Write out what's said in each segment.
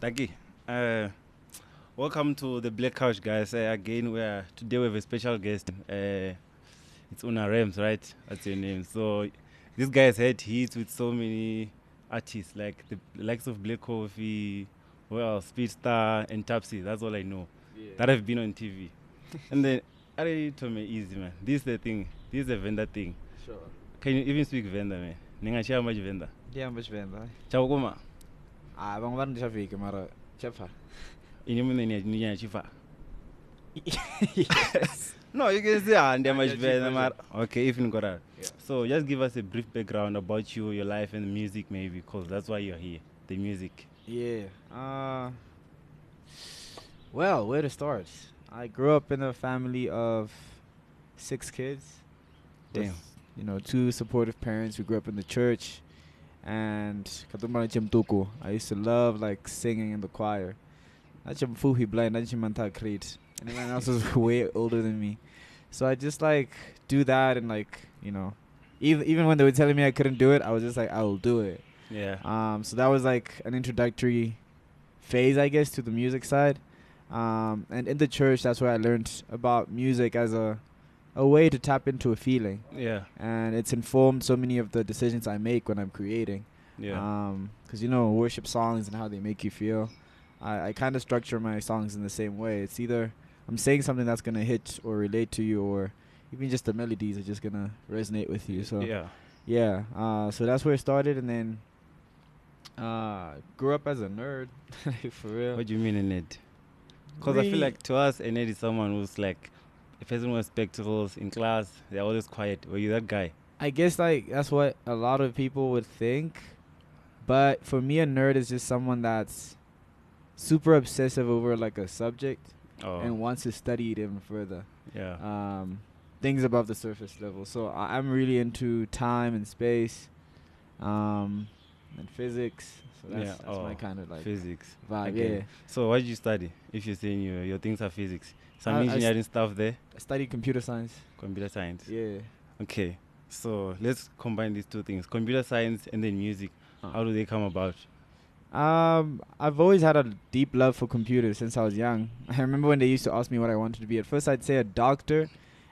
Taki, welcome to the Black Couch, guys. Again, today we have a special guest. It's Una Rems, right? That's your name. So this guy has had hits with so many artists, like the likes of Black Coffee, Speedstar, and Topsy. That's all I know. Yeah. That have been on TV. And then, I told me easy, man. This is the thing. This is the Venda thing. Sure. Can you even speak Venda, man? Ninga much Venda. Yeah, much Venda. Ciao, Goma. Bang ban Shafik mara chefa. Inimune chifa. Yes. No, you can say and much Yeah, Venda. Okay, if you got that. Yeah. So just give us a brief background about you, your life, and music, maybe, because that's why you're here. The music. Yeah. Well, where to start? I grew up in a family of 6 kids. Damn. With, 2 supportive parents who grew up in the church. And I used to love like singing in the choir. Blind, anyone else was way older than me. So I just like do that and like, even when they were telling me I couldn't do it, I was just like, I will do it. Yeah. So that was like an introductory phase, I guess, to the music side. And in the church, that's where I learned about music as a way to tap into a feeling. Yeah. And it's informed so many of the decisions I make when I'm creating. Yeah. Because, worship songs and how they make you feel. I kind of structure my songs in the same way. It's either I'm saying something that's going to hit or relate to you, or even just the melodies are just going to resonate with you. So, so that's where it started. And then grew up as a nerd, for real. What do you mean a nerd? Because I feel like to us, a nerd is someone who's like, a person with spectacles in class, they're always quiet. Were you that guy? I guess like that's what a lot of people would think. But for me, a nerd is just someone that's super obsessive over like a subject and wants to study it even further. Yeah. Things above the surface level. So I'm really into time and space, and physics. So that's my kind of like physics vibe. Okay. Yeah. So what did you study? If you're saying your things are physics, some engineering stuff there. I studied computer science. Computer science. Yeah. Okay. So let's combine these two things: computer science and then music. How do they come about? I've always had a deep love for computers since I was young. I remember when they used to ask me what I wanted to be. At first, I'd say a doctor,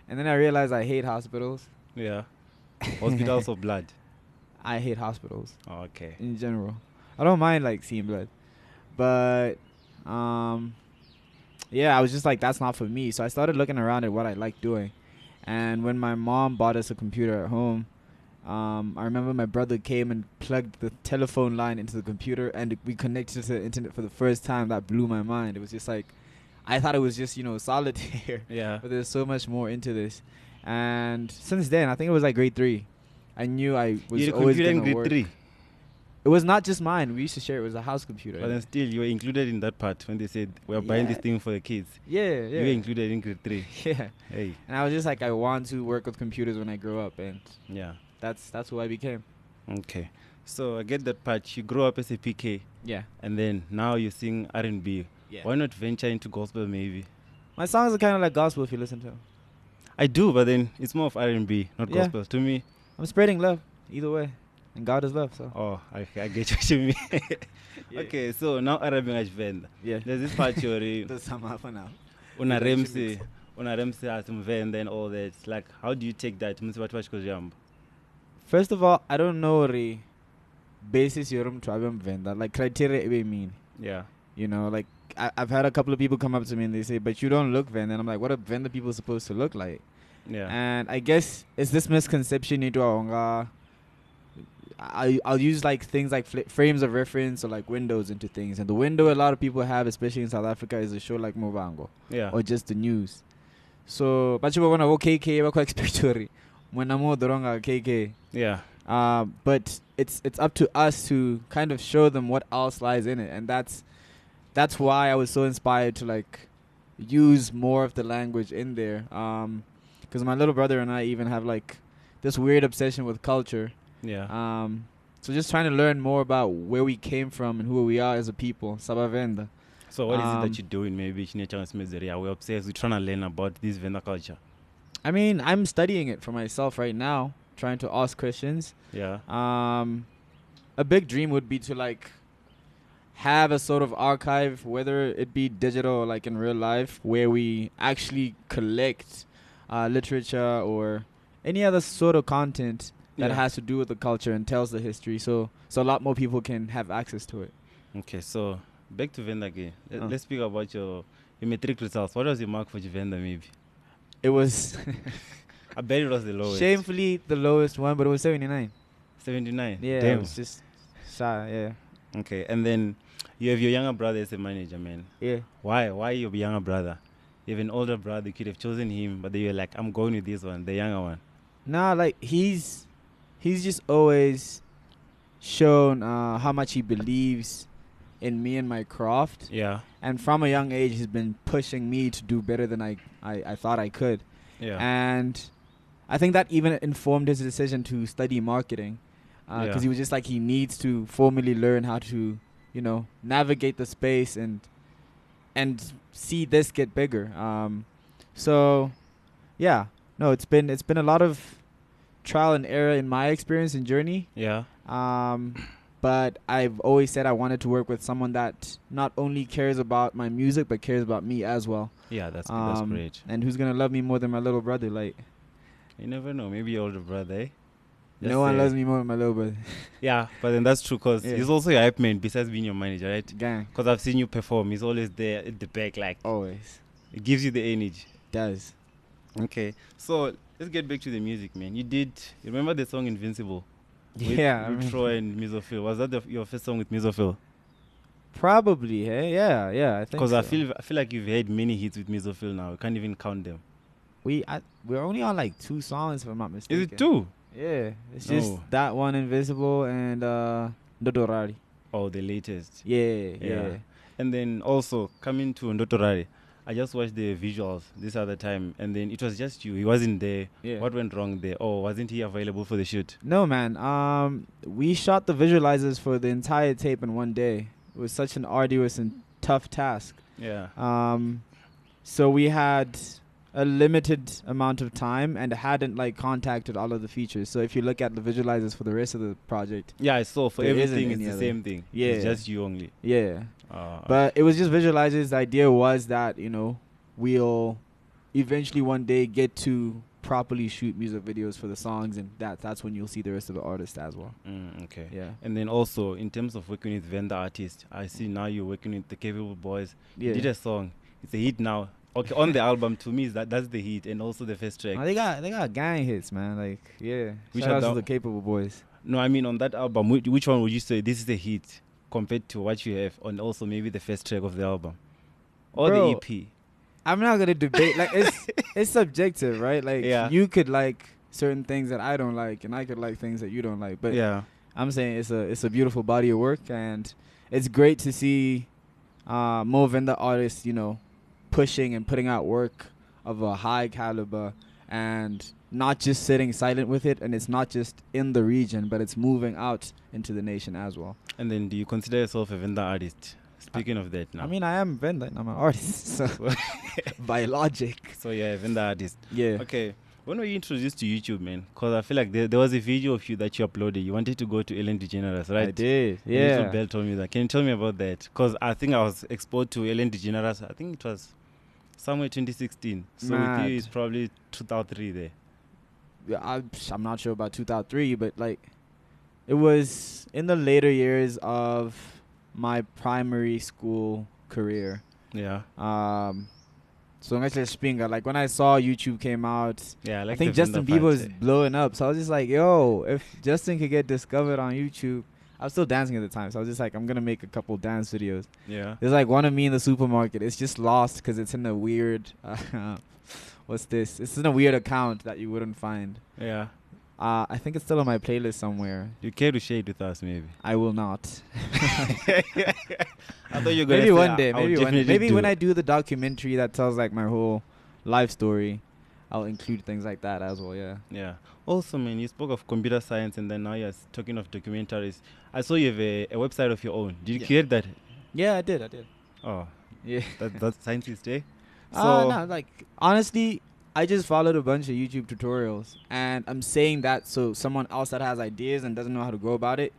and then I realized I hate hospitals. Yeah. Hospitals or blood? I hate hospitals. Oh, okay. In general, I don't mind like seeing blood, but I was just like, that's not for me. So I started looking around at what I like doing, and when my mom bought us a computer at home, I remember my brother came and plugged the telephone line into the computer, and we connected to the internet for the first time. That blew my mind. It was just like, I thought it was just, solitaire. Yeah. But there's so much more into this. And since then, I think it was like grade 3, I knew I was always going to work. Grade 3? It was not just mine. We used to share. It was a house computer. But then still, you were included in that part when they said, we're buying this thing for the kids. Yeah. You were included in grade 3. Yeah. Hey. And I was just like, I want to work with computers when I grow up. And yeah. That's who I became. Okay. So I get that part. You grew up as a PK. Yeah. And then now you sing R&B. Yeah. Why not venture into gospel maybe? My songs are kind of like gospel if you listen to them. I do, but then it's more of R&B, not gospel. To me, I'm spreading love either way. And God is love, so. Oh, I get what you mean. Okay, so now R&B is Venda. Yeah. There's this part you're That's somehow for now. Una Remse as Venda and all that. Like, how do you take that? First of all, I don't know the basis you're to album Venda. Like, criteria we mean. Yeah. Like, I've had a couple of people come up to me and they say, but you don't look Venda. And I'm like, what are Venda people supposed to look like? Yeah. And I guess it's this misconception I'll use like things like frames of reference or like windows into things. And the window a lot of people have, especially in South Africa, is a show like Movango. Yeah. Or just the news. So, but you want to KK, expectory. When I'm more the wrong KK. Yeah. But it's up to us to kind of show them what else lies in it. And that's why I was so inspired to like use more of the language in there. Because my little brother and I even have like this weird obsession with culture. Yeah. So just trying to learn more about where we came from and who we are as a people. Venda. So what is it that you're doing? Maybe we're obsessed. We're trying to learn about this Venda culture. I mean, I'm studying it for myself right now, trying to ask questions. Yeah. A big dream would be to like have a sort of archive, whether it be digital or like in real life, where we actually collect literature or any other sort of content that Yeah. has to do with the culture and tells the history, so a lot more people can have access to it. Okay, so back to Venda again. Uh. Let's speak about your metric results. What was your mark for Tshivenda, maybe? It was I bet it was the lowest. shamefully the lowest one, but it was 79. 79. Yeah, Damn. it was just shy. Yeah, Okay, and then you have your younger brother as a manager, man. yeah. Why your younger brother? You have an older brother. You could have chosen him, but then you're like, I'm going with this one, the younger one. Nah, like he's just always shown how much he believes in me and my craft. Yeah. And from a young age, he's been pushing me to do better than I thought I could. Yeah. And I think that even informed his decision to study marketing. Because he was just like, he needs to formally learn how to, navigate the space and see this get bigger. So, yeah. No, it's been a lot of trial and error in my experience and journey. Yeah. But I've always said I wanted to work with someone that not only cares about my music but cares about me as well. Yeah, that's great. And who's gonna love me more than my little brother? Like, you never know. Maybe your older brother, eh? no one loves me more than my little brother. Yeah, but then that's true because he's also your hype man besides being your manager, right? Gang. Because I've seen you perform. He's always there at the back, like Always. it gives you the energy. Does. Okay, so let's get back to the music, man. You remember the song Invincible? Yeah. With Troy and Misophil. Was that your first song with Misophil? Probably, hey? Yeah, I think Because so. I feel like you've had many hits with Misophil now. You can't even count them. We're only on like 2 songs, if I'm not mistaken. Is it 2? Yeah. It's just that one, Invisible, and Ndodorari. Oh, the latest. Yeah. And then also, coming to Ndotorari, I just watched the visuals this other time, and then it was just you. He wasn't there. Yeah. What went wrong there? Oh, wasn't he available for the shoot? No, man. We shot the visualizers for the entire tape in one day. It was such an arduous and tough task. Yeah. So we had a limited amount of time and hadn't like contacted all of the features. So if you look at the visualizers for the rest of the project, Yeah, I saw for there everything isn't it's any the other. same thing. Yeah. It's just you only. yeah. But it was just visualizers. The idea was that, we'll eventually one day get to properly shoot music videos for the songs, and that's when you'll see the rest of the artists as well. Okay. Yeah. And then also, in terms of working with Venda artists, I see now you're working with the Capable Boys. Yeah. You did a song. It's a hit now. Okay, on the album, to me, that's the hit, and also the first track. They got gang hits, man. Like, yeah. Which Shout are out to the- the Capable Boys. No, I mean on that album, which one would you say this is a hit compared to what you have on also maybe the first track of the album or Bro, the EP? I'm not gonna debate. Like, it's subjective, right? Like, Yeah. you could like certain things that I don't like, and I could like things that you don't like. But Yeah, I'm saying it's a beautiful body of work, and it's great to see more Venda artists, pushing and putting out work of a high caliber, and not just sitting silent with it, and it's not just in the region, but it's moving out into the nation as well. and then do you consider yourself a Venda artist? Speaking of that now. I mean, I am Venda, and I'm an artist, so by logic. So you're a Venda artist. Yeah. Okay. When were you introduced to YouTube, man? Because I feel like there was a video of you that you uploaded. You wanted to go to Ellen DeGeneres, right? I did. And Yeah. Little Bell told me that. Can you tell me about that? Because I think I was exposed to Ellen DeGeneres. I think it was somewhere 2016. So with Mad. you, it's probably 2003 there. Yeah, I'm not sure about 2003, but like, it was in the later years of my primary school career. Yeah. So like when I saw YouTube came out, Yeah, I think Justin Bieber was blowing up. So I was just like, yo, if Justin could get discovered on YouTube, I was still dancing at the time. So I was just like, I'm going to make a couple dance videos. Yeah. There's like one of me in the supermarket. It's just lost because it's in a weird, what's this? It's in a weird account that you wouldn't find. Yeah. I think it's still on my playlist somewhere. You care to share it with us, maybe? I will not. I thought you were going to Maybe one day. Maybe when I I do the documentary that tells like my whole life story, I'll include things like that as well. Yeah. Yeah. Also, man, you spoke of computer science, and then now you're talking of documentaries. I saw you have a website of your own. Did you create that? Yeah, I did. Oh, Yeah. that's scientist, eh? No, like honestly, I just followed a bunch of YouTube tutorials, and I'm saying that so someone else that has ideas and doesn't know how to go about it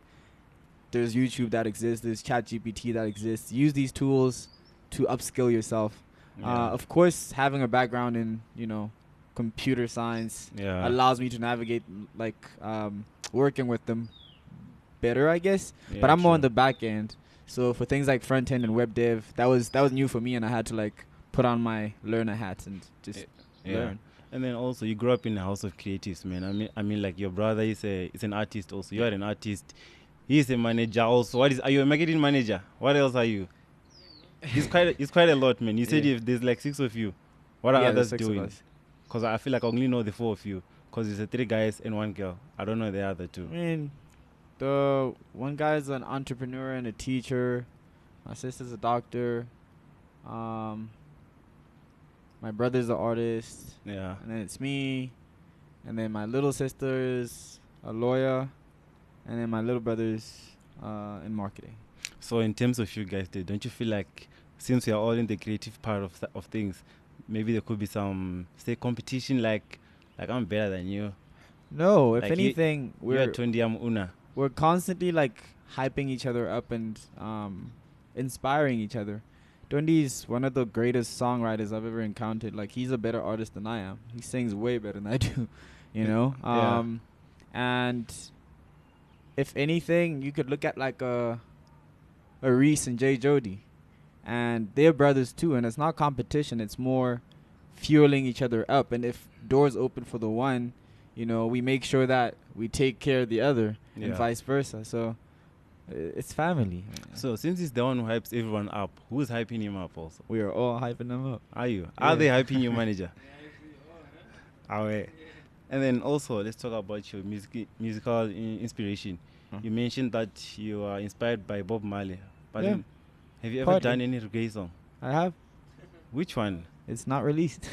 there's YouTube that exists, there's ChatGPT that exists. Use these tools to upskill yourself. Yeah. Of course, having a background in computer science Yeah. allows me to navigate like working with them better, I guess. Yeah, But I'm more on true. the back end. So for things like front end and web dev, that was new for me, and I had to like put on my learner hat and just Yeah. learn. And then also you grew up in a house of creatives, man. I mean, like your brother is an artist also. You are an artist. He's a manager also. Are you a marketing manager? What else are you? It's quite a lot, man. You said Yeah. if there's like 6 of you, what are Yeah, others there's 6 of doing? us. Because I feel like I only know the 4 of you. Because it's 3 guys and 1 girl. I don't know the other 2. I mean, the one guy's an entrepreneur and a teacher. My sister's a doctor. My brother's an artist. Yeah. And then it's me. And then my little sister's a lawyer. And then my little brother's in marketing. So in terms of you guys, don't you feel like since we are all in the creative part of things, maybe there could be some competition like I'm better than you. No, if Like anything, You are Tondi, I'm Una. we're constantly like hyping each other up and inspiring each other. Dundee's one of the greatest songwriters I've ever encountered. Like, he's a better artist than I am. He sings way better than I do, you know? Yeah. And if anything, you could look at like a Reese and Jay Jody. And they're brothers too, and it's not competition. It's more fueling each other up. And if doors open for the one, we make sure that we take care of the other, and vice versa. So it's family. So since he's the one who hypes everyone up, who's hyping him up also? We are all hyping them up. Are you? Yeah. Are they hyping you, manager? And then also, let's talk about your musical inspiration. You mentioned that you are inspired by Bob Marley. But Yeah. have you ever done any reggae song? I have. Which one? It's not released.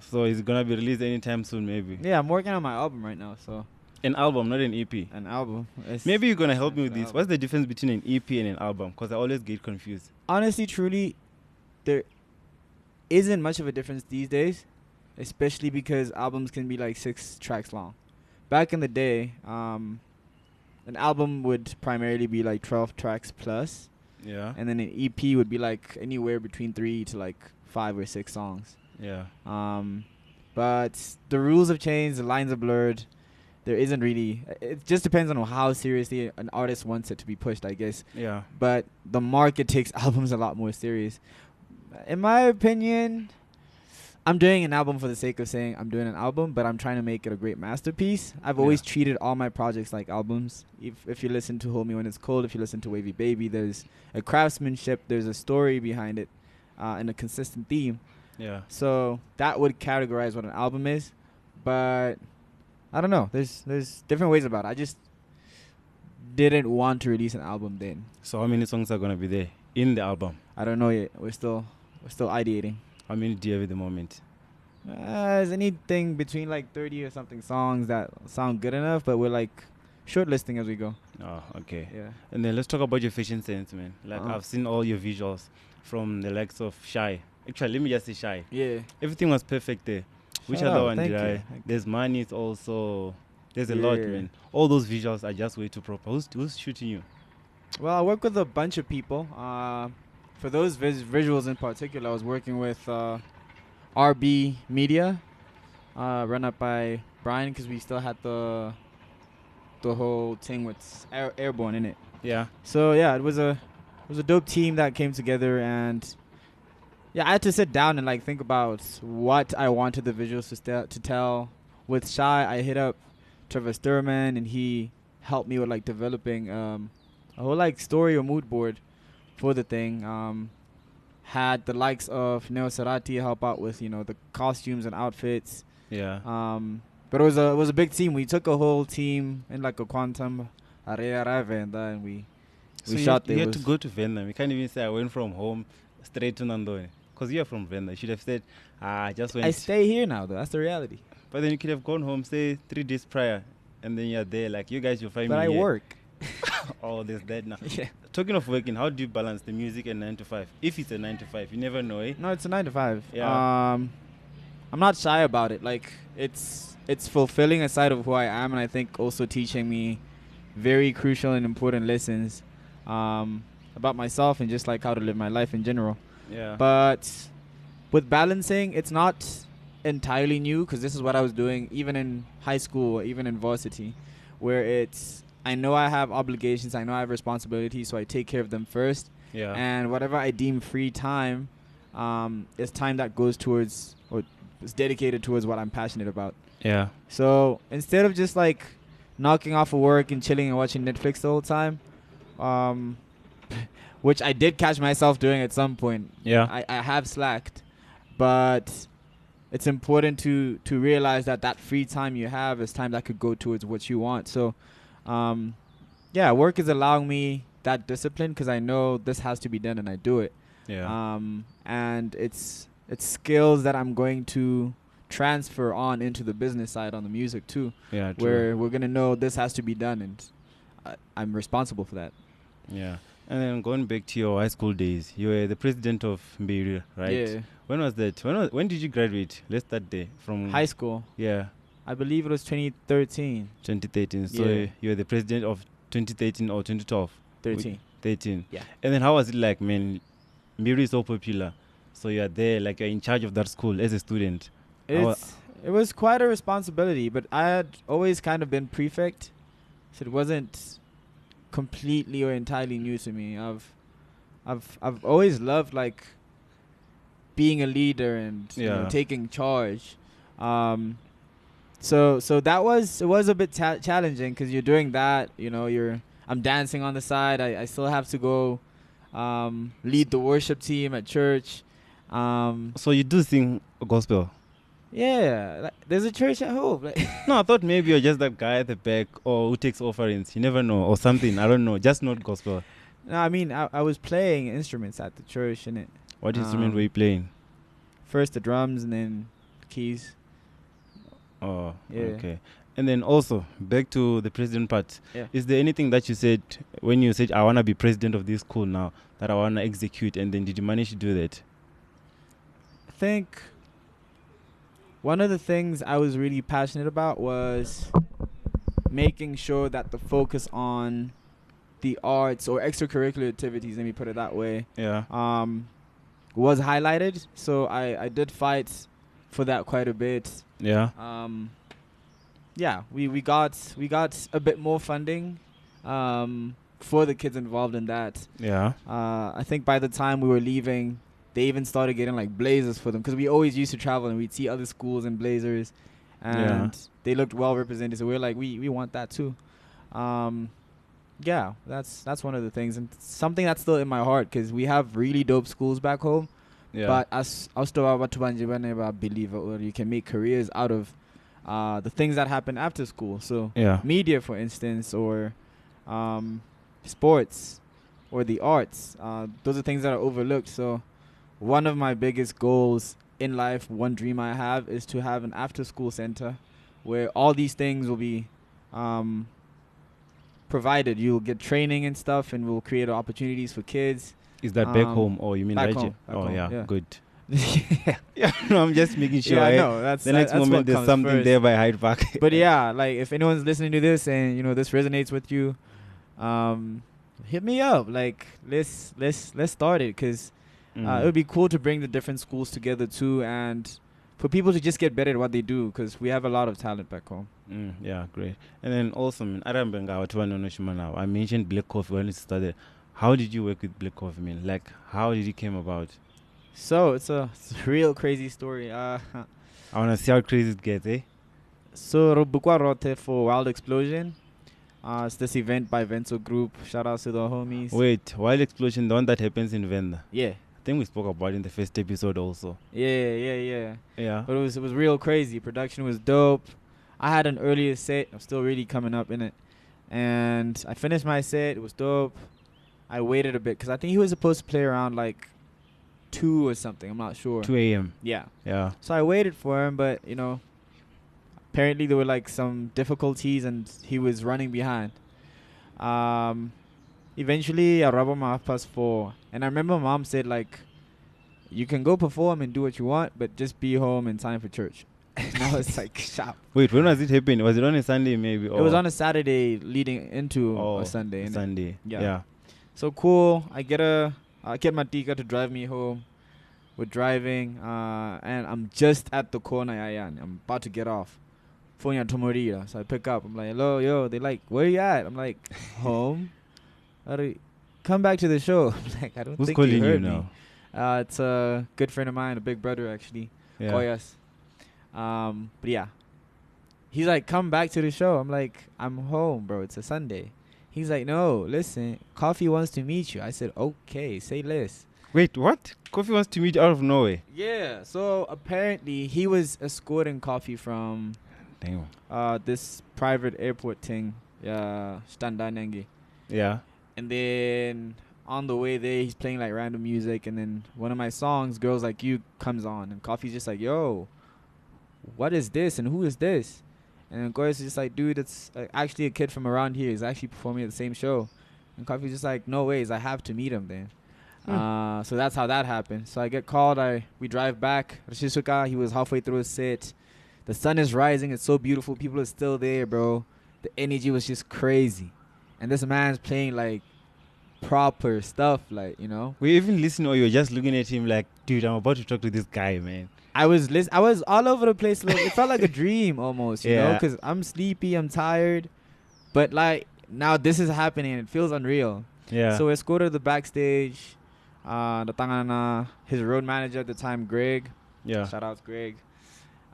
So it's gonna be released anytime soon, maybe. Yeah, I'm working on my album right now, so An album, not an EP. an album. Maybe you're gonna help me with an this. album. What's the difference between an EP and an album? Because I always get confused. Honestly, truly, there isn't much of a difference these days, especially because albums can be like 6 tracks long. Back in the day, an album would primarily be like 12 tracks plus, Yeah. and then an EP would be like anywhere between 3 to like 5 or 6 songs. Yeah. But the rules have changed, the lines are blurred. There isn't really. It just depends on how seriously an artist wants it to be pushed, I guess. Yeah. But the market takes albums a lot more serious. In my opinion, I'm doing an album for the sake of saying I'm doing an album, but I'm trying to make it a great masterpiece. I've always treated all my projects like albums. If you listen to Hold Me When It's Cold, if you listen to Wavy Baby, there's a craftsmanship, there's a story behind it, and a consistent theme. Yeah. So that would categorize what an album is. But I don't know. There's different ways about it. I just didn't want to release an album then. So how many songs are gonna be there in the album? I don't know yet. We're still ideating. How many do you have at the moment? Is anything between like 30 or something songs that sound good enough, but we're like shortlisting as we go. Oh, okay. Yeah. And then let's talk about your fashion sense, man. Like I've seen all your visuals from the likes of Shy. Actually, let me just say Shy. Yeah. Everything was perfect there. Which Shout other out, one thank did you, I? thank There's Money. It's also there's a lot, Yeah. man. All those visuals are just way too proper. Who's shooting you? Well, I work with a bunch of people. For those visuals in particular, I was working with RB Media, run up by Brian, because we still had the whole thing with Airborne in it. Yeah. So yeah, it was a dope team that came together, and yeah, I had to sit down and like think about what I wanted the visuals to tell. With Shy, I hit up Trevor Sturman, and he helped me with like developing a whole like story or mood board for the thing. Had the likes of Neo Sarati help out with the costumes and outfits. Yeah. But it was a big team. We took a whole team in like a quantum area Venda, and we shot there. You had to go to Venda. We can't even say I went from home straight to Nandone. Because you're from Venda. You should have said, I just went. I stay here now, though. That's the reality. But then you could have gone home, say, 3 days prior. And then you're there. Like, you guys, you'll find But me I here. work. Oh, there's that now. Yeah. Talking of working, how do you balance the music and 9 to 5? If it's a 9 to 5, you never know, eh? No, it's a 9 to 5. Yeah. I'm not shy about it. Like, it's fulfilling a side of who I am, and I think also teaching me very crucial and important lessons about myself and just like how to live my life in general. Yeah. But with balancing, it's not entirely new because this is what I was doing even in high school, or even in varsity, where it's I know I have obligations, I know I have responsibilities, so I take care of them first. Yeah. And whatever I deem free time is time that goes towards or is dedicated towards what I'm passionate about. Yeah. So instead of just like knocking off of work and chilling and watching Netflix the whole time, which I did catch myself doing at some point. Yeah. I have slacked, but it's important to realize that that free time you have is time that could go towards what you want. So, yeah, work is allowing me that discipline because I know this has to be done and I do it. Yeah. And it's skills that I'm going to transfer on into the business side on the music too. Yeah. True. Where we're gonna know this has to be done and I'm responsible for that. Yeah. And then going back to your high school days, you were the president of Mbiri, right? Yeah. When was that? When did you graduate? Let's start there. From High school. Yeah. I believe it was 2013. 2013. So Yeah. you were the president of 2013 or 2012? 13. 13. Yeah. And then how was it like, man? Mbiri is so popular. So you are there, like you're in charge of that school as a student. It was quite a responsibility, but I had always kind of been prefect, so it wasn't completely or entirely new to me. I've always loved like being a leader and you know, taking charge. So that was a bit challenging because you're doing that. You know, I'm dancing on the side. I still have to go lead the worship team at church. So you do sing gospel? Yeah, like, there's a church at home. Like No, I thought maybe you're just that guy at the back or who takes offerings. You never know, or something. I don't know. Just not gospel. No, I mean I was playing instruments at the church, and What instrument were you playing? First the drums and then keys. Oh, Yeah. okay. And then also back to the president part. Yeah. Is there anything that you said when you said I wanna be president of this school now that I wanna execute, and then did you manage to do that? I think one of the things I was really passionate about was making sure that the focus on the arts or extracurricular activities, let me put it that way, Yeah. was highlighted. So I did fight for that quite a bit. Yeah. Yeah, we got a bit more funding for the kids involved in that. Yeah. I think by the time we were leaving, they even started getting like blazers for them because we always used to travel and we'd see other schools in blazers, and they looked well represented. So we were like, we want that too. Yeah, that's one of the things, and something that's still in my heart because we have really dope schools back home. Yeah. But as believe or you can make careers out of the things that happen after school. So media, for instance, or sports, or the arts. Those are things that are overlooked. So one of my biggest goals in life, one dream I have, is to have an after-school center where all these things will be provided. You'll get training and stuff, and we'll create opportunities for kids. Is that back home, or you mean back right home, here? back home, Yeah, good. yeah. Yeah, no, I'm just making sure. Yeah, I know. That's the next that's moment what there's comes something first. there by Hyde Park. But yeah, like if anyone's listening to this and you know this resonates with you, hit me up. Like let's start it because it would be cool to bring the different schools together too, and for people to just get better at what they do because we have a lot of talent back home. Yeah, great. And then also, I mentioned Black Coffee when it started. How did you work with Black Coffee, man? Like, how did it came about? So it's a real crazy story. I want to see how crazy it gets, eh? So Robukwa wrote for Wild Explosion. It's this event by Vento Group. Shout out to the homies. Wait, Wild Explosion, the one that happens in Venda. Yeah. I think we spoke about it in the first episode also. Yeah. Yeah. But it was real crazy. Production was dope. I had an earlier set. I'm still really coming up in it. And I finished my set. It was dope. I waited a bit because I think he was supposed to play around like 2 or something. I'm not sure. 2 a.m. Yeah. Yeah. So I waited for him, but, you know, apparently there were like some difficulties and he was running behind. Eventually, I rubbed him 4:30. And I remember Mom said, like, you can go perform and do what you want, but just be home in time for church. And I was like shocked. Wait, when was it happening? Was it on a Sunday maybe? It was on a Saturday leading into Oh, a Sunday. innit? Sunday. Yeah. Yeah. So cool. I get my tika to drive me home. We're driving, and I'm just at the corner. I'm about to get off. Phone ya Tomorira. So I pick up. I'm like, hello, yo. They like, where you at? I'm like, home. Come back to the show. I'm like, I don't Who's think calling you heard you me. now? It's a good friend of mine, a big brother actually. Yeah. Koyas. But yeah. He's like, come back to the show. I'm like, I'm home, bro. It's a Sunday. He's like, no, listen, Coffee wants to meet you. I said, okay, say less. Wait, what? Coffee wants to meet you out of nowhere. Yeah. So apparently he was escorting Coffee from Damn. this private airport thing. Yeah, Standanengi. Yeah. And then on the way there, he's playing like random music. And then one of my songs, Girls Like You, comes on. And Coffee's just like, yo, what is this? And who is this? And Goyas is just like, dude, it's actually a kid from around here. He's actually performing at the same show. And Coffee's just like, no ways, I have to meet him then. So that's how that happened. So I get called. We drive back. Rashisuka, he was halfway through his set. The sun is rising. It's so beautiful. People are still there, bro. The energy was just crazy. And this man's playing like proper stuff, like, you know. Were you even listening or you were just looking at him like, dude, I'm about to talk to this guy, man? I was all over the place. It felt like a dream almost, you know, because I'm sleepy, I'm tired. But like now this is happening and it feels unreal. Yeah. So we escorted to the backstage. The tangana, his road manager at the time, Greg. Yeah. Shout out to Greg.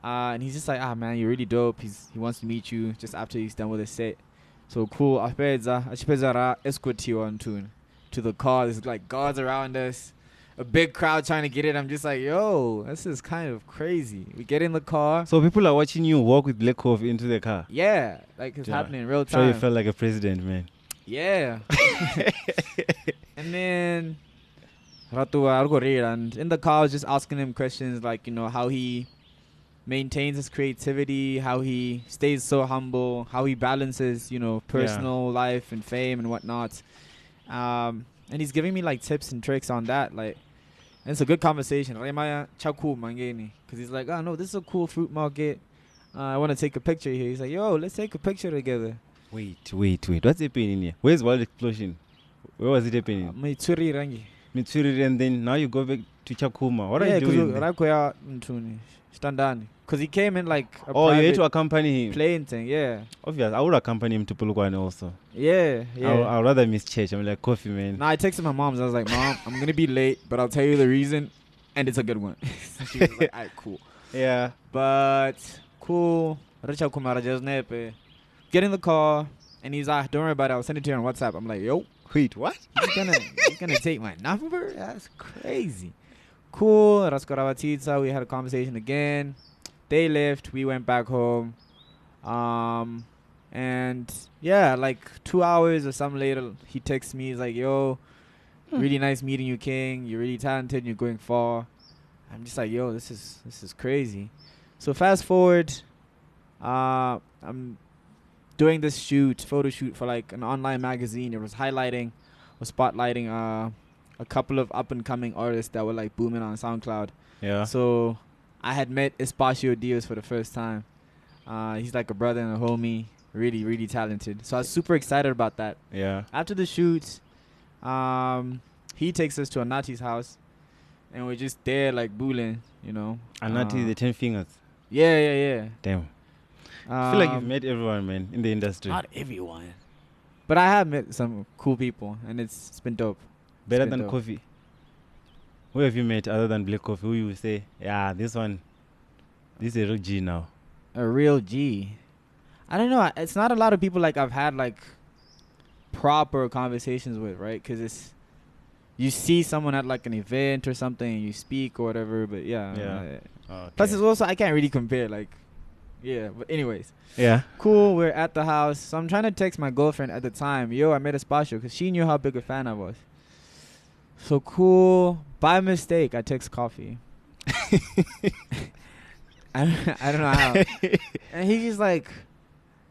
And he's just like, man, you're really dope. He wants to meet you just after he's done with his set. So cool. Achipeza escort you on to the car. There's like guards around us. A big crowd trying to get in. I'm just like, yo, this is kind of crazy. We get in the car. So people are watching you walk with Black Coffee into the car. Yeah, like it's happening in real time. Sure, you felt like a president, man. Yeah. And then and in the car I was just asking him questions like, you know, how he maintains his creativity, how he stays so humble, how he balances, you know, personal life and fame and whatnot. And he's giving me like tips and tricks on that. Like, and it's a good conversation. Because he's like, oh no, this is a cool fruit market. I want to take a picture here. He's like, yo, let's take a picture together. Wait. What's happening here? Where's Wild Explosion? Where was it happening? Mitsuri, and then now you go back to Chakuma. What are you doing? Because he came in like a you had to accompany him. Plane thing, yeah. Obvious. I would accompany him to Polokwane also. Yeah. I'd rather miss church. I'm like, Coffee, man. Nah, I texted my mom. I was like, Mom, I'm going to be late, but I'll tell you the reason, and it's a good one. She was like, alright, cool. Yeah. But, cool. Get in the car, and he's like, don't worry about it. I'll send it to you on WhatsApp. I'm like, yo. Wait, what? He's gonna take my number? That's crazy. Cool. We had a conversation again. They left. We went back home. And yeah, like 2 hours or something later, he texts me. He's like, yo, really nice meeting you, King. You're really talented. You're going far. I'm just like, yo, this is crazy. So fast forward, I'm doing this photo shoot for like an online magazine. It was spotlighting a couple of up and coming artists that were like booming on SoundCloud. Yeah. So I had met Espacio Diaz for the first time. He's like a brother and a homie. Really, really talented. So I was super excited about that. Yeah. After the shoot, he takes us to Anati's house, and we're just there like booling, you know. Anati, the 10 fingers. Yeah. Damn. I feel like you've met everyone, man, in the industry. Not everyone. But I have met some cool people, and it's been dope. Better than Coffee. Who have you met other than Black Coffee? Who you would say, yeah, this is a real G now. A real G. I don't know. It's not a lot of people like I've had like proper conversations with, right? Because you see someone at like an event or something and you speak or whatever, but yeah. Okay. Plus it's also, I can't really compare, like, yeah, but anyways. Yeah. Cool, we're at the house. So I'm trying to text my girlfriend at the time, yo, I met Espacio, because she knew how big a fan I was. So cool. By mistake, I text Coffee. I don't know how. And he's just like,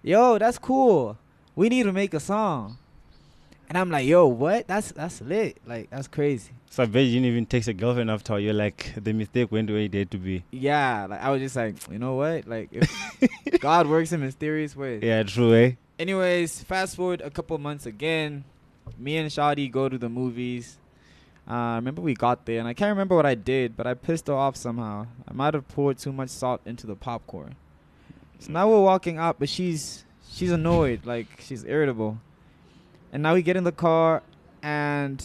yo, that's cool. We need to make a song. And I'm like, yo, what? That's lit. Like, that's crazy. So I bet you didn't even text your girlfriend after. You're like, the mistake went where it had to be. Yeah, like I was just like, you know what? Like, if God works in mysterious ways. Yeah, true, eh? Anyways, fast forward a couple months again. Me and Shadi go to the movies. I remember we got there, and I can't remember what I did, but I pissed her off somehow. I might have poured too much salt into the popcorn. So now we're walking up, but she's annoyed, like she's irritable. And now we get in the car, and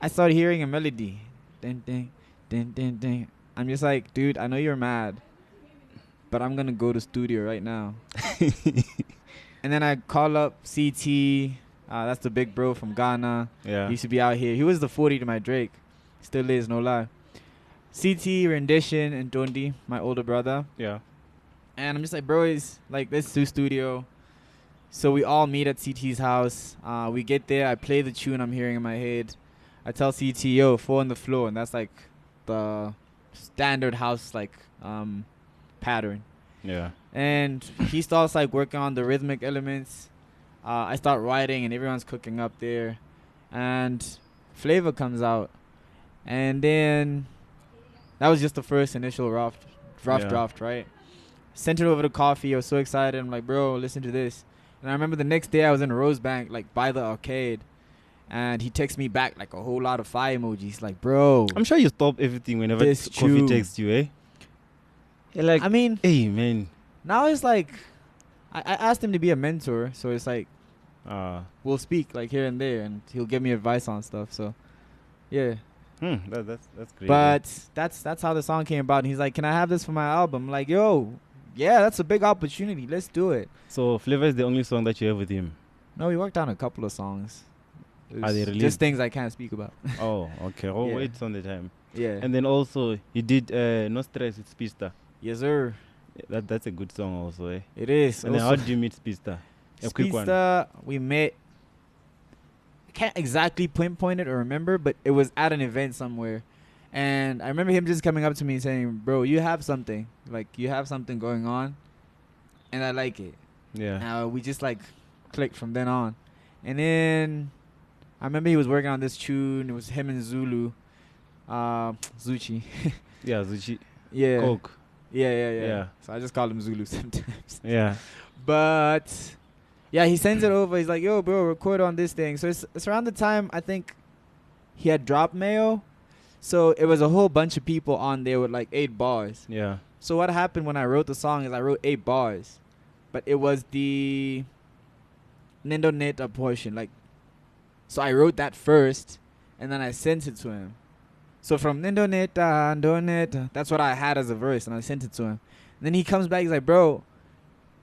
I start hearing a melody. Ding, ding, ding, ding, ding. I'm just like, dude, I know you're mad, but I'm gonna go to studio right now. And then I call up CT. That's the big bro from Ghana. Yeah. He used to be out here. He was the 40 to my Drake. Still is, no lie. CT, Rendition, and Dondi, my older brother. Yeah. And I'm just like, bro, is like, let's do studio. So we all meet at CT's house. We get there. I play the tune I'm hearing in my head. I tell CT, yo, 4 on the floor. And that's like the standard house like pattern. Yeah. And he starts like working on the rhythmic elements. I start writing and everyone's cooking up there. And Flavor comes out. And then that was just the first initial rough draft, right? Sent it over to Coffee. I was so excited. I'm like, bro, listen to this. And I remember the next day I was in Rosebank, like by the arcade. And he texts me back like a whole lot of fire emojis. Like, bro. I'm sure you stop everything whenever Coffee texts you, eh? You're like, I mean, hey, man. Now it's like, I asked him to be a mentor. So it's like, we'll speak like here and there. And he'll give me advice on stuff. So, yeah. That's great. But that's how the song came about. And he's like, can I have this for my album? I'm like, yo, yeah, that's a big opportunity. Let's do it. So Flavor is the only song that you have with him? No, we worked on a couple of songs. Are they released? Just things I can't speak about. Oh, okay. Oh, Yeah. wait on the time. Yeah. And then also, he did No Stress with Spista. Yes, sir. That's a good song also, eh? It is. And then how did you meet Spista? A quick one. Spista, we met. I can't exactly pinpoint it or remember, but it was at an event somewhere. And I remember him just coming up to me saying, bro, you have something. Like, you have something going on. And I like it. Yeah. We just, like, clicked from then on. And then I remember he was working on this tune. It was him and Zulu. Zuchi. Yeah, Zuchi. Yeah. Coke. Yeah. So I just call him Zulu sometimes. Yeah. But yeah, he sends it over. He's like, yo, bro, record on this thing. So it's around the time I think he had dropped Mayo. So it was a whole bunch of people on there with like 8 bars. Yeah. So what happened when I wrote the song is I wrote 8 bars. But it was the Nendo Neta portion. Like, so I wrote that first and then I sent it to him. So from Nendo Neta, that's what I had as a verse and I sent it to him. And then he comes back, he's like, bro,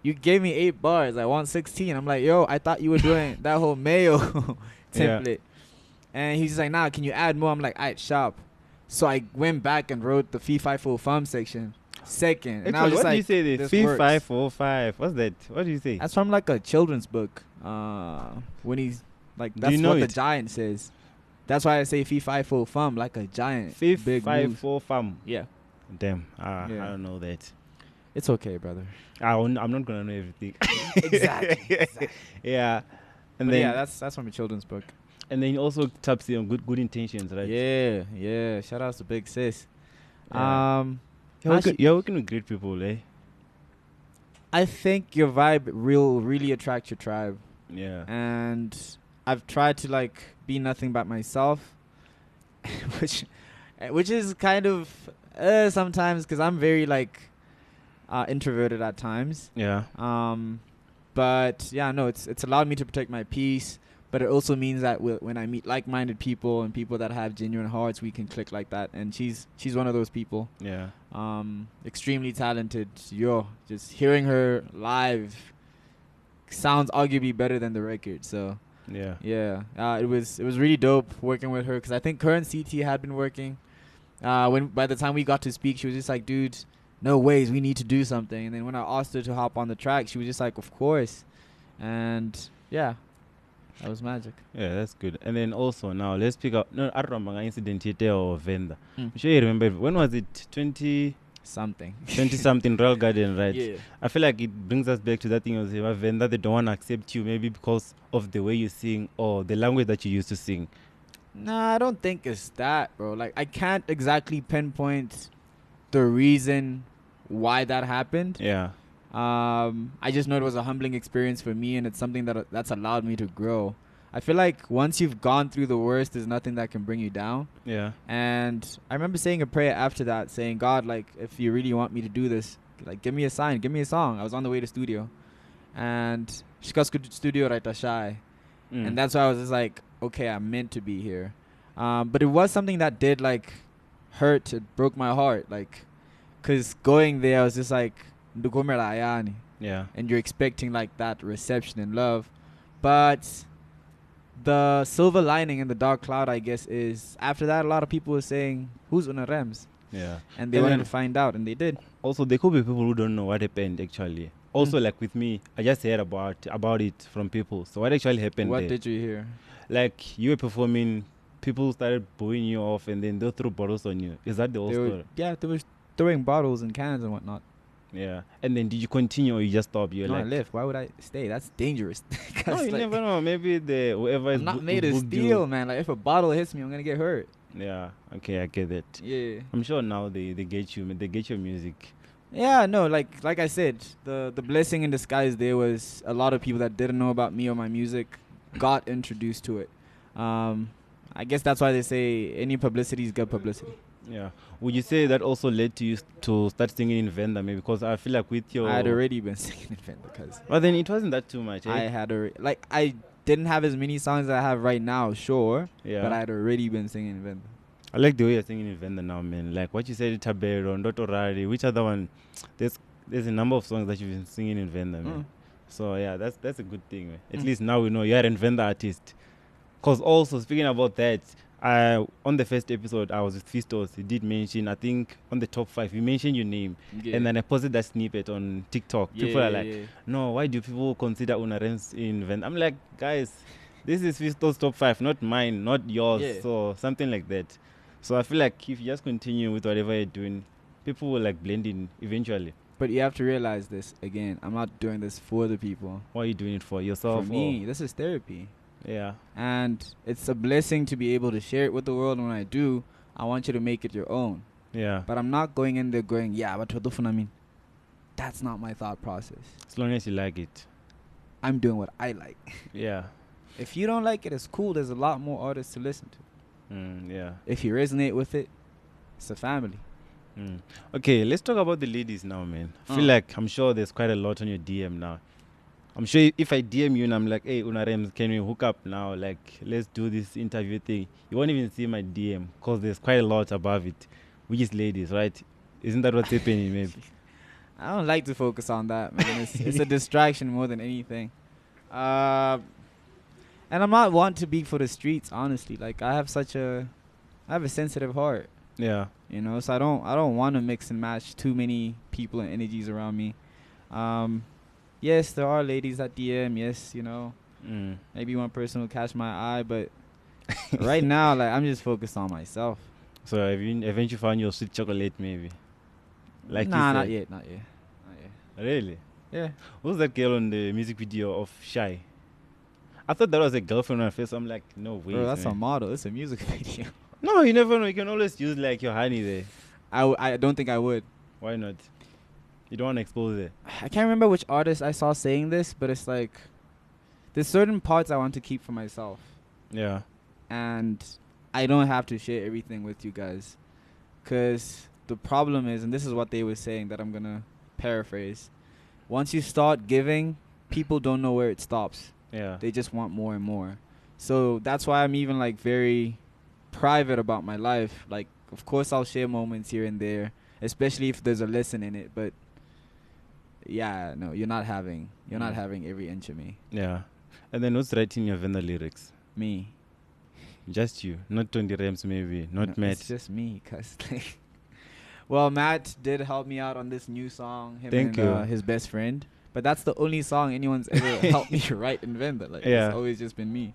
you gave me 8 bars. I want 16. I'm like, yo, I thought you were doing that whole Mayo template. Yeah. And he's like, nah, can you add more? I'm like, alright, sharp. So I went back and wrote the Fee 5 4 Fum section second. And I was what like, do you say this? Fee 5 4 5. What's that? What do you say? That's from like a children's book. When he's like, that's you know what it? the giant says. That's why I say Fee 5 4 Fum, like a giant. Fee big 5 move. 4 Fum. Yeah. Damn. Yeah. I don't know that. It's okay, brother. I'm not gonna know everything. Exactly. Yeah. And But then yeah, that's from a children's book. And then also Topsy on good intentions, right? Yeah. Shout out to Big Sis. Yeah. You're working with great people, eh? I think your vibe really attracts your tribe. Yeah. And I've tried to like be nothing but myself, which is kind of sometimes because I'm very like introverted at times. Yeah. But yeah, no, it's allowed me to protect my peace. But it also means that when I meet like-minded people and people that have genuine hearts, we can click like that. And she's one of those people. Yeah. Extremely talented. Just hearing her live sounds arguably better than the record. So yeah. It was really dope working with her because I think her and CT had been working. When by the time we got to speak, she was just like, dude, no ways, we need to do something. And then when I asked her to hop on the track, she was just like, of course. And yeah. That was magic. Yeah, that's good. And then also now let's pick up. No, I don't remember incident here or Venda. I'm sure you remember. When was it? 2017. something. 20 something Royal Garden, right? Yeah. I feel like it brings us back to that thing of Venda, they don't want to accept you maybe because of the way you sing or the language that you used to sing. Nah, I don't think it's that, bro. Like, I can't exactly pinpoint the reason why that happened. Yeah. I just know it was a humbling experience for me, and it's something that's allowed me to grow. I feel like once you've gone through the worst, there's nothing that can bring you down. Yeah. And I remember saying a prayer after that, saying, God, like, if you really want me to do this, like, give me a sign, give me a song. I was on the way to studio, and shikasku studio right shy, and that's why I was just like, okay, I'm meant to be here. But it was something that did like hurt. It broke my heart, like, cause going there, I was just like, yeah. and you're expecting like that reception and love, but the silver lining in the dark cloud, I guess, is after that a lot of people were saying, who's Una Rems? Yeah. And they wanted to find out, and they did. Also, there could be people who don't know what happened actually. Also, like with me, I just heard about it from people. So what actually happened What there? did you hear? Like you were performing, people started booing you off, and then they threw bottles on you. Is that the whole story? Yeah, they were throwing bottles and cans and whatnot. Yeah. And then did you continue or you just stopped? No, I left. Why would I stay? That's dangerous. No, you never know. Maybe whoever is I'm not made of steel, man. Like, if a bottle hits me, I'm gonna get hurt. Yeah. Okay, I get that. Yeah. I'm sure now they get you. They get your music. Yeah, no, like I said, the blessing in disguise there was a lot of people that didn't know about me or my music got introduced to it. I guess that's why they say any publicity is good publicity. Yeah. Would you say that also led to you to start singing in Venda maybe? Because I feel like with your... I had already been singing in Venda because... But then it wasn't that too much, eh? I had already... Like, I didn't have as many songs as I have right now, sure. Yeah. But I had already been singing in Venda. I like the way you're singing in Venda now, man. Like what you said, Tabero, Ndotorari. Which other one? There's a number of songs that you've been singing in Venda, man. So yeah, that's a good thing, man. At least now we know you're a Venda artist. Because also, speaking about that, on the first episode, I was with Fistos. He did mention, I think, on the top 5, he mentioned your name. Yeah. And then I posted that snippet on TikTok. Yeah, people are like, no, why do people consider Una Rems in Venda? I'm like, guys, this is Fistos' top 5, not mine, not yours. Yeah. So something like that. So I feel like if you just continue with whatever you're doing, people will like blend in eventually. But you have to realize this, again, I'm not doing this for the people. What are you doing it for? Yourself? For me, this is therapy. Yeah. And it's a blessing to be able to share it with the world. And when I do, I want you to make it your own. Yeah. But I'm not going in there going, yeah, but what do I mean? That's not my thought process. As long as you like it. I'm doing what I like. Yeah. If you don't like it, it's cool. There's a lot more artists to listen to. Yeah. If you resonate with it, it's a family. Okay, let's talk about the ladies now, man. I feel like I'm sure there's quite a lot on your DM now. I'm sure if I DM you and I'm like, hey, Una Rems, can we hook up now? Like, let's do this interview thing. You won't even see my DM because there's quite a lot above it, which is ladies, right? Isn't that what's happening, maybe? I don't like to focus on that, man. It's a distraction more than anything. And I'm not one to be for the streets, honestly. Like, I have a sensitive heart. Yeah. You know, so I don't want to mix and match too many people and energies around me. Yes, there are ladies that DM. Yes, you know, maybe one person will catch my eye, but right now, like, I'm just focused on myself. So haven't you found your sweet chocolate, maybe? Like nah, not yet. Really? Yeah. Who's that girl on the music video of Shy? I thought that was a girlfriend on her face. I'm like, no way. Bro, that's a model. It's a music video. No, you never know. You can always use like your honey there. I don't think I would. Why not? You don't want to expose it. I can't remember which artist I saw saying this, but it's like there's certain parts I want to keep for myself. Yeah. And I don't have to share everything with you guys. Because the problem is, and this is what they were saying that I'm going to paraphrase. Once you start giving, people don't know where it stops. Yeah. They just want more and more. So that's why I'm even like very private about my life. Like, of course I'll share moments here and there, especially if there's a lesson in it, but yeah, no, you're not having every inch of me. Yeah. And then who's writing your Venda lyrics? Me. Just you, not 20 Rems maybe, not Matt. It's just me, cause like, well, Matt did help me out on this new song. Thank you. His best friend, but that's the only song anyone's ever helped me write in Venda. Like, it's always just been me.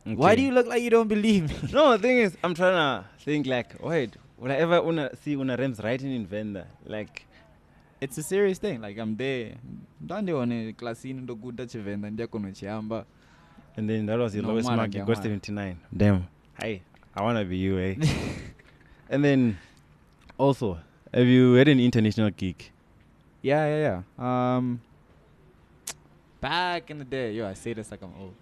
Okay. Why do you look like you don't believe me? No, the thing is, I'm trying to think like, wait, whenever una see una Rems writing in Venda, like, It's a serious thing. Like I'm there. Ndandione klasini ndokuda Tshivenda ndiyakono chiamba. and then that was your No lowest mara mark. You got ngamara. 79. Damn. Hey, I wanna be you, eh? And then also, have you had an international gig? Yeah. Back in the day, I say this like I'm old,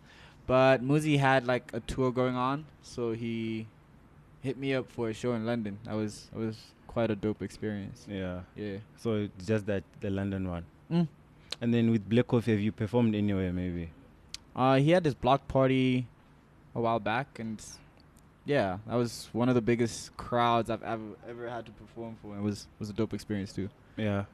but Muzi had like a tour going on, so he hit me up for a show in London. That was quite a dope experience. Yeah. Yeah. So it's just that the London one. Mm. And then with Black Coffee, have you performed anywhere maybe? He had this block party a while back, and yeah, that was one of the biggest crowds I've ever had to perform for. It was a dope experience too. Yeah.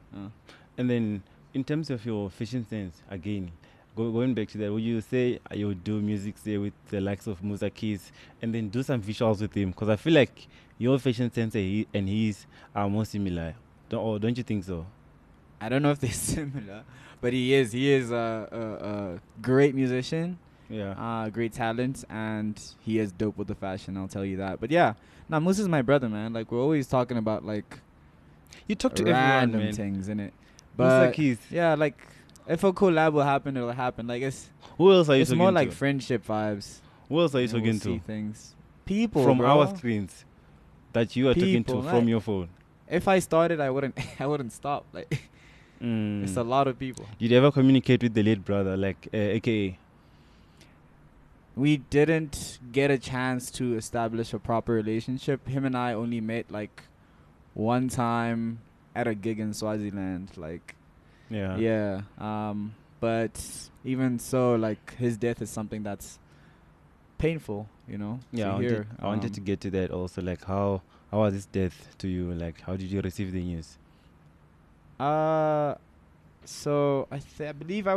And then in terms of your fashion sense, again, going back to that, would you say you would do music, say, with the likes of Musa Keys and then do some visuals with him? Because I feel like your fashion sense and his are more similar. Don't you think so? I don't know if they're similar, but he is a great musician. Yeah. Great talent, and he is dope with the fashion, I'll tell you that. But yeah, now Moose is my brother, man. Like, we're always talking about like You talk to random everyone, man. things in it. Musa But Keys. yeah, like if a collab will happen, it'll happen. Like Who else are you it's talking more to? like friendship vibes. Who else are you And we'll talking see to? things. People From bro. our screens that you are talking People, to from right. your phone. If I started, I wouldn't stop. Like it's a lot of people. Did you ever communicate with the late brother, like AKA? We didn't get a chance to establish a proper relationship. Him and I only met like one time at a gig in Swaziland. Like, Yeah. but even so, like his death is something that's painful, Yeah, to hear. I wanted to get to that also. Like, how was his death to you? Like, how did you receive the news? So I believe I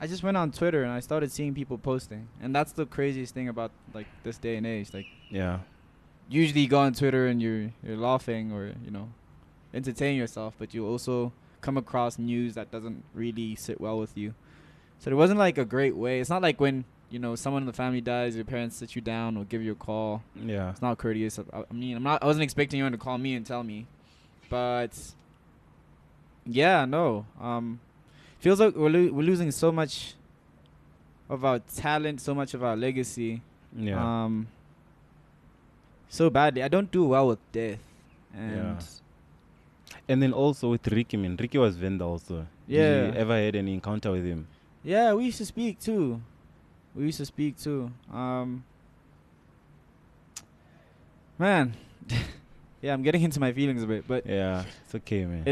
just went on Twitter and I started seeing people posting, and that's the craziest thing about like this day and age. Like, Yeah. usually you go on Twitter and you're laughing or entertain yourself, but you also come across news that doesn't really sit well with you. So it wasn't like a great way. It's not like when someone in the family dies, your parents sit you down or give you a call. Yeah. It's not courteous. I mean, I wasn't expecting anyone to call me and tell me, but yeah, no. Feels like we're losing so much of our talent, so much of our legacy. Yeah. So badly. I don't do well with death. And And then also with Ricky, man. Ricky was Venda also. Yeah. Did you ever had any encounter with him? Yeah, we used to speak too. Man. Yeah, I'm getting into my feelings a bit, but Yeah, it's okay, man.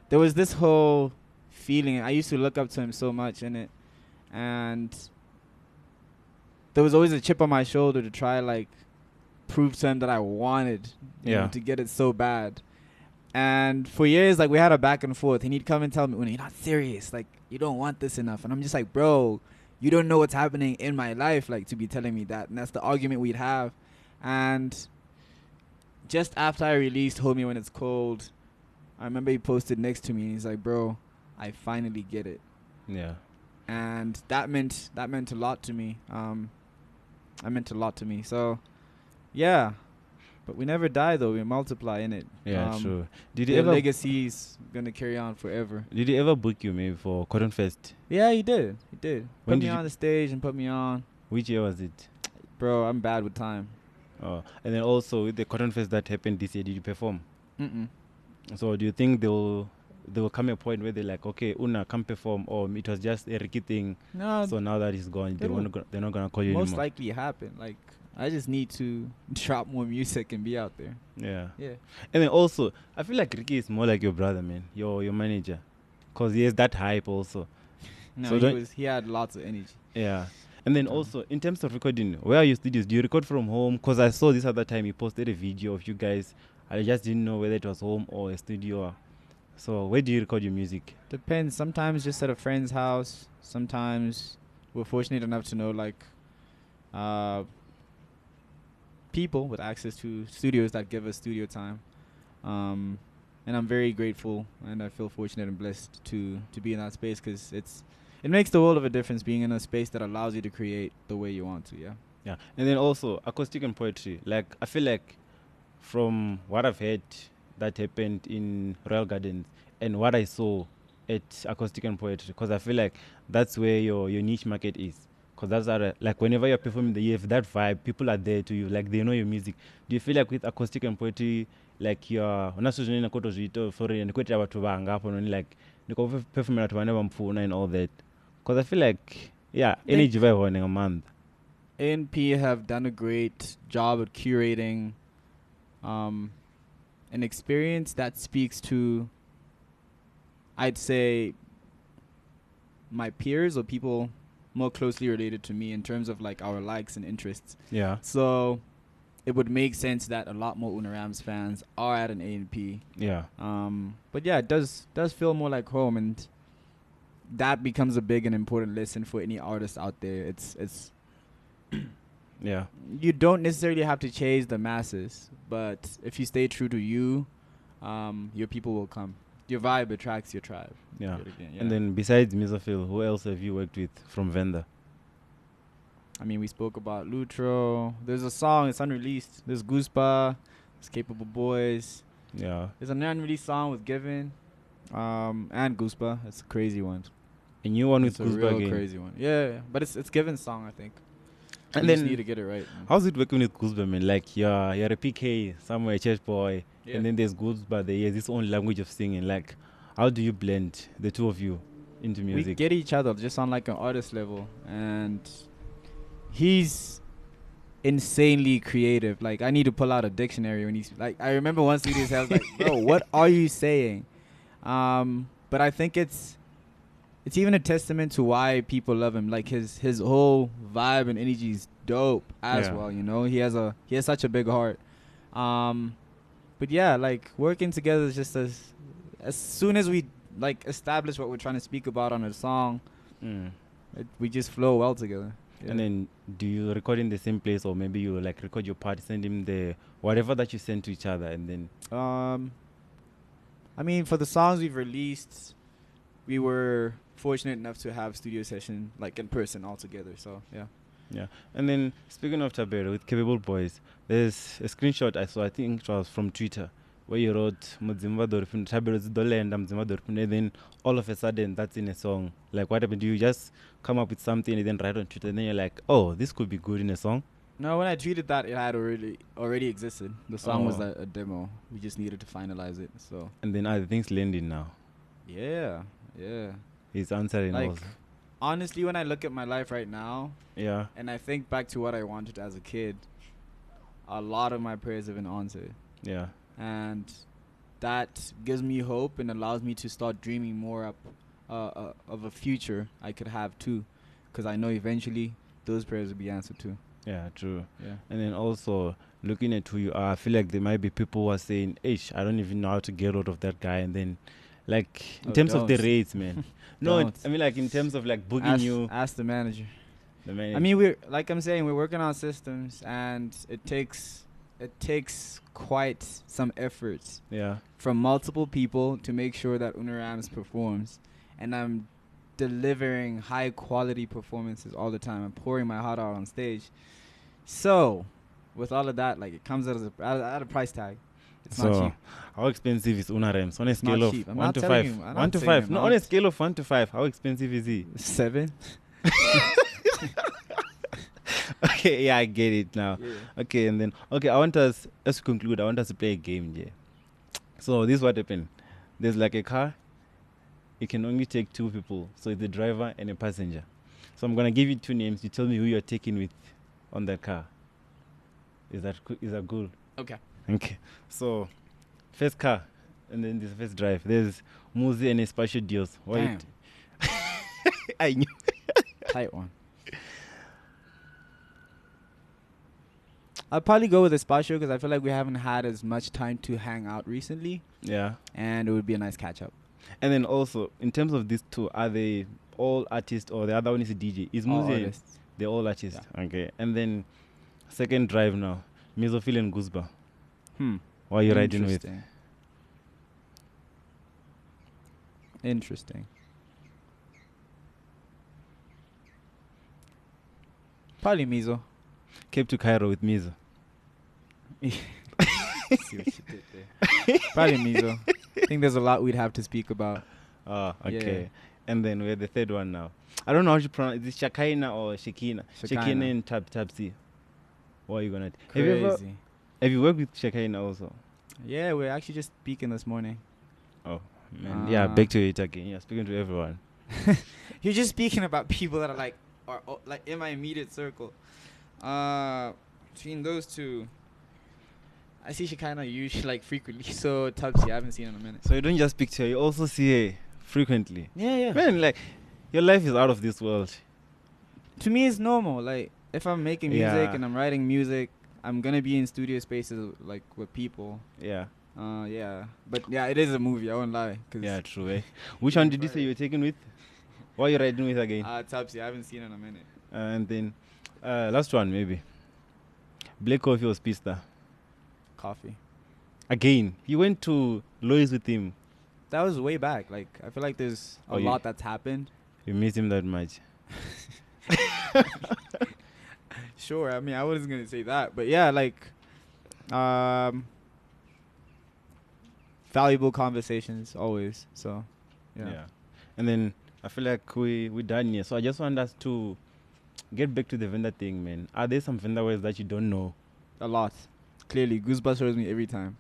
There was this whole feeling. I used to look up to him so much in it, and there was always a chip on my shoulder to try like prove to him that I wanted to get it so bad. And for years, like, we had a back and forth, and he'd come and tell me, "You're not serious. Like, you don't want this enough." And I'm just like, "Bro, you don't know what's happening in my life, like, to be telling me that." And that's the argument we'd have. And just after I released "Hold Me When It's Cold," I remember he posted next to me, and he's like, "Bro, I finally get it." Yeah. And that meant a lot to me. That meant a lot to me. So, yeah. But we never die, though. We multiply, innit? Yeah, true. Did he the ever legacy's gonna carry on forever. Did he ever book you maybe for Cotton Fest? Yeah, he did. When Put me did on the stage and put me on. Which year was it? Bro, I'm bad with time. Oh, and then also with the Cotton Fest that happened this year, did you perform? Mm-mm. So do you think there will come a point where they're like, okay, Una, come perform, or it was just a Ricky thing? No. So now that he's gone, they're not gonna call you Most anymore. likely happen. Like, I just need to drop more music and be out there. Yeah. Yeah. And then also, I feel like Ricky is more like your brother, man. Your manager, cause he has that hype also. No, So he had lots of energy. Yeah. And then also, in terms of recording, where are your studios? Do you record from home? Because I saw this other time you posted a video of you guys. I just didn't know whether it was home or a studio. So where do you record your music? Depends. Sometimes just at a friend's house. Sometimes we're fortunate enough to know, like, people with access to studios that give us studio time. And I'm very grateful, and I feel fortunate and blessed to be in that space, because it makes the world of a difference being in a space that allows you to create the way you want to. Yeah. Yeah. And then also acoustic and poetry. Like I feel like from what I've heard that happened in Royal Gardens and what I saw at acoustic and poetry, because I feel like that's where your niche market is. Because that's like whenever you're performing, you have that vibe. People are there to you, like they know your music. Do you feel like with acoustic and poetry, like you're unasozonena koto zvito for and kwetera watu vanga hapo noni like niko performing watu vane vamfuna and all that. Because I feel like energy vibe in a month. ANP have done a great job at curating an experience that speaks to, I'd say, my peers or people more closely related to me in terms of like our likes and interests. Yeah. So it would make sense that a lot more Una Rams fans are at an ANP. Yeah. But yeah, it does feel more like home, and that becomes a big and important lesson for any artist out there. It's Yeah. you don't necessarily have to chase the masses, but if you stay true to you, your people will come. Your vibe attracts your tribe. Yeah. Yeah. And then besides Misophil, who else have you worked with from Venda? I mean, we spoke about Lutro. There's a song, it's unreleased. There's Gooseba, there's Capable Boys. Yeah. There's an unreleased song with Given, and Gooseba. It's a crazy one. A new one It's with a Gooseba real again. crazy one. Yeah, but it's Given's song, I think. And You then just need to get it right. how's it working with Gooseba, man? Like you're a PK somewhere, a church boy, Yeah. and then there's Gooseba. There is his own language of singing. Like, how do you blend the two of you into We music? get each other just on like an artist level, and he's insanely creative. Like I need to pull out a dictionary when he's like. I remember once he just was like, "Bro, what are you saying?" But I think it's even a testament to why people love him. Like his whole vibe and energy is dope as Yeah. well. You know, he has such a big heart. But yeah, like working together is just as soon as we like establish what we're trying to speak about on a song, we just flow well together. Yeah. And then do you record in the same place, or maybe you like record your part, send him the whatever that you send to each other, and then I mean, for the songs we've released, we were fortunate enough to have studio session like in person all together. So yeah. And then speaking of Tabero with Capable Boys, there's a screenshot I saw. I think it was from Twitter where you wrote Mudzimba Dorfin Tabero's Dolenda Mdzimba Dorfin, and then all of a sudden that's in a song. Like what happened? Do you just come up with something and then write on Twitter, and then you're like, oh, this could be good in a song? No, when I tweeted that, it had already existed. The song was Oh. a demo. We just needed to finalize it. So And then other things landing now. yeah. He's answering Like also. honestly, when I look at my life right now Yeah. and I think back to what I wanted as a kid, a lot of my prayers have been answered, Yeah. and that gives me hope and allows me to start dreaming more up of a future I could have too, because I know eventually those prayers will be answered too. Yeah, true. Yeah. And then also looking at who you are, I feel like there might be people who are saying, "Ish, I don't even know how to get rid of that guy." And then, like in Oh, terms of the don't. rates, man. No, Don't. I mean like in terms of like booking you. Ask the manager. The man. I mean, we're like I'm saying, we're working on systems, and it takes quite some effort Yeah. from multiple people to make sure that Una Rams performs, and I'm delivering high quality performances all the time. I'm pouring my heart out on stage. So, with all of that, like it comes at a price tag. It's not cheap. How expensive is Una Rems on a It's not scale of cheap. I'm 1 not to telling 5? you- I'm 1 not to saying 5. No, on a amount. scale of 1 to 5, how expensive is he? 7. Okay, yeah, I get it now. Yeah. Okay, and then I want us, as to conclude, I want us to play a game, yeah. So this is what happened. There's like a car. It can only take 2 people. So it's the driver and a passenger. So I'm gonna give you 2 names. You tell me who you're taking with on that car. Is that good? Okay. Okay. So first car, and then this first drive. There's Muzi and Espacio Dios. White. I knew. Tight one. I'll probably go with Espacio because I feel like we haven't had as much time to hang out recently, Yeah. and it would be a nice catch up. And then also, in terms of these 2, are they all artists or the other one is a DJ? Is All Muzi? artists. They're all artists. Okay. And then second drive now, Misophil and Gooseba. Who are you riding with? Interesting. Probably Mizo. Cape to Cairo with Mizo. See what she did there. Probably Mizo. I think there's a lot we'd have to speak about. Oh, okay. Yeah. And then we're the third one now. I don't know how to pronounce. Is it Shakaina or Shekina? Shekina. and Topsy. What are you gonna? Crazy. Have you worked with Shakaina also? Yeah, we're actually just speaking this morning. Oh man, yeah. Back to it again. Yeah, speaking to everyone. You're just speaking about people that are like in my immediate circle. Between those two, I see Shekina usually like frequently. So Topsy, I haven't seen her in a minute. So you don't just speak to her; you also see her frequently. Yeah. Man, like your life is out of this world. To me, it's normal. Like if I'm making music Yeah. and I'm writing music, I'm gonna be in studio spaces like with people. Yeah. Yeah. But yeah, it is a movie. I won't lie. Yeah, true. Eh? Which one did you say you were taking with? What are you riding with again? Topsy, I haven't seen her in a minute. And then last one maybe. Black coffee or pista? Coffee. Again, you went to Lois with him. That was way back. Like I feel like there's a lot that's happened. You miss him that much? Sure. I mean, I wasn't gonna say that, but yeah, like, valuable conversations always. So, yeah. And then I feel like we're done here. So I just want us to get back to the Venda thing, man. Are there some Venda words that you don't know? A lot. Clearly, Goosebumps shows me every time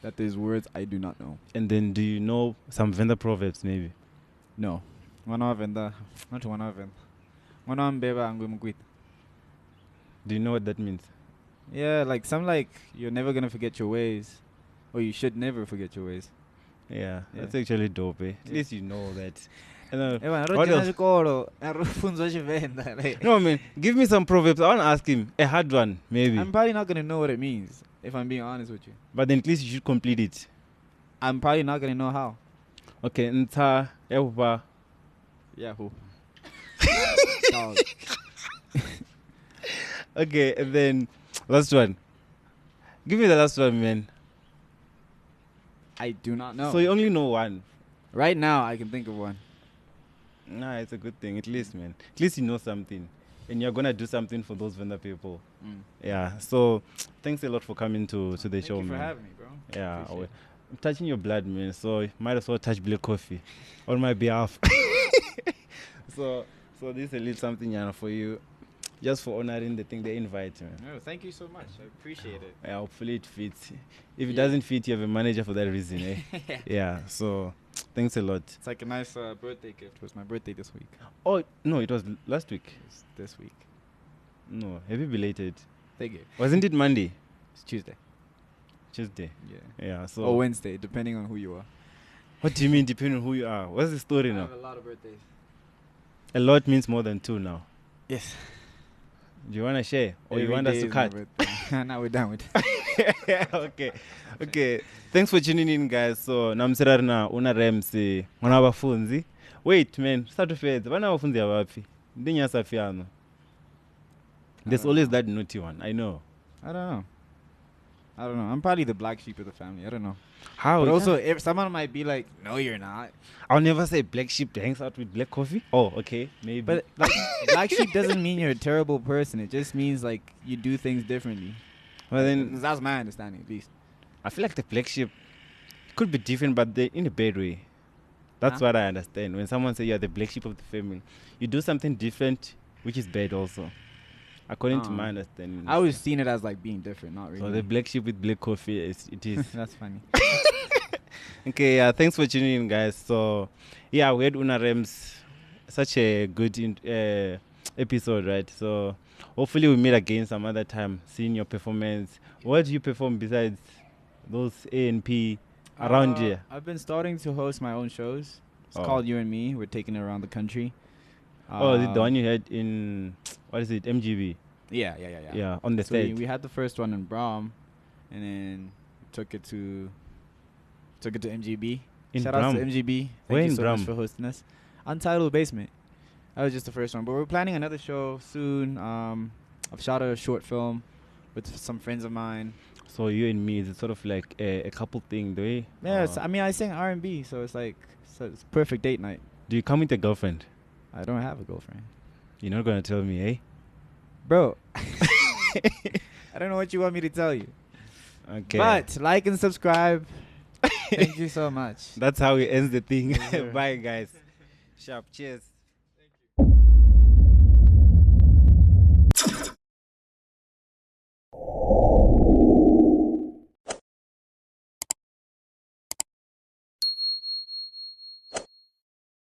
that there's words I do not know. And then do you know some Venda proverbs maybe? No. Not Venda. Do you know what that means? Yeah, like some like you're never gonna forget your ways, or you should never forget your ways. Yeah. That's actually dope, eh? At least you know that. And, what What else? No, man. Give me some proverbs. I want to ask him a hard one, maybe. I'm probably not gonna know what it means if I'm being honest with you. But then at least you should complete it. I'm probably not gonna know how. Okay. Nta, ewa. Yeah, who? Dog. Okay, and then last one. Give me the last one, man. I do not know. So you only know one. Right now, I can think of one. Nah, it's a good thing. At least, man. At least you know something. And you're going to do something for those Venda people. Yeah. So thanks a lot for coming to the show, Thank you man. for having me, bro. Yeah. Appreciate it. I'm touching your blood, man. So you might as well touch black coffee on my behalf. So this is a little something for you. Just for honoring the thing they invite, man. No, thank you so much. I appreciate it. Yeah, hopefully it fits. If it doesn't fit, you have a manager for that reason, eh? Yeah, so thanks a lot. It's like a nice birthday gift. It was my birthday this week. Oh, no, it was last week. It's this week. No, happy belated. Thank you. Wasn't it Monday? It's Tuesday. Tuesday. Yeah. Yeah, so. Or Wednesday, depending on who you are. What do you mean, depending on who you are? What's the story I now? have a lot of birthdays. A lot means more than 2 now. Yes. Do you want to share? Or Every you want us day to is my cut? birthday. Now we're done with it. Okay. Thanks for tuning in, guys. So, namsirari na una remsi mwana abafunzi. Wait, man. Start to fade. Vana abafunzi abapi? Ndinyasa fiano. There's always that naughty one. I know. I don't know. I'm probably the black sheep of the family. I don't know. How? But also, if someone might be like, "No, you're not." I'll never say black sheep hangs out with black coffee. Oh, okay. Maybe. But like, black sheep doesn't mean you're a terrible person. It just means like you do things differently. Well, then That's my understanding, at least. I feel like the black sheep could be different, but they in a bad way. That's what I understand. When someone says you're the black sheep of the family, you do something different, which is bad also. According to my understanding. I always seen it as like being different, not really. So the black sheep with black coffee, it is. That's funny. Okay, yeah, thanks for tuning in, guys. So, yeah, we had Una Rems, such a good episode, right? So, hopefully we meet again some other time, seeing your performance. What do you perform besides those A&P around here? I've been starting to host my own shows. It's called You and Me. We're taking it around the country. Is it the one you had in, what is it, MGB? Yeah. Yeah, on the So stage. we had the first one in Brom, and then took it to MGB. In Shout Bram? out to MGB. Where Thank you in so Bram? much for hosting us. Untitled Basement. That was just the first one, but we're planning another show soon. I've shot a short film with some friends of mine. So You and Me, is it sort of like a couple thing, the way? Yeah, I mean, I sing R&B, so it's like it's perfect date night. Do you come with a girlfriend? I don't have a girlfriend. You're not going to tell me, eh? Bro. I don't know what you want me to tell you. Okay. But like and subscribe. Thank you so much. That's how we end the thing. Yes, sir. Bye, guys. Sharp. Cheers.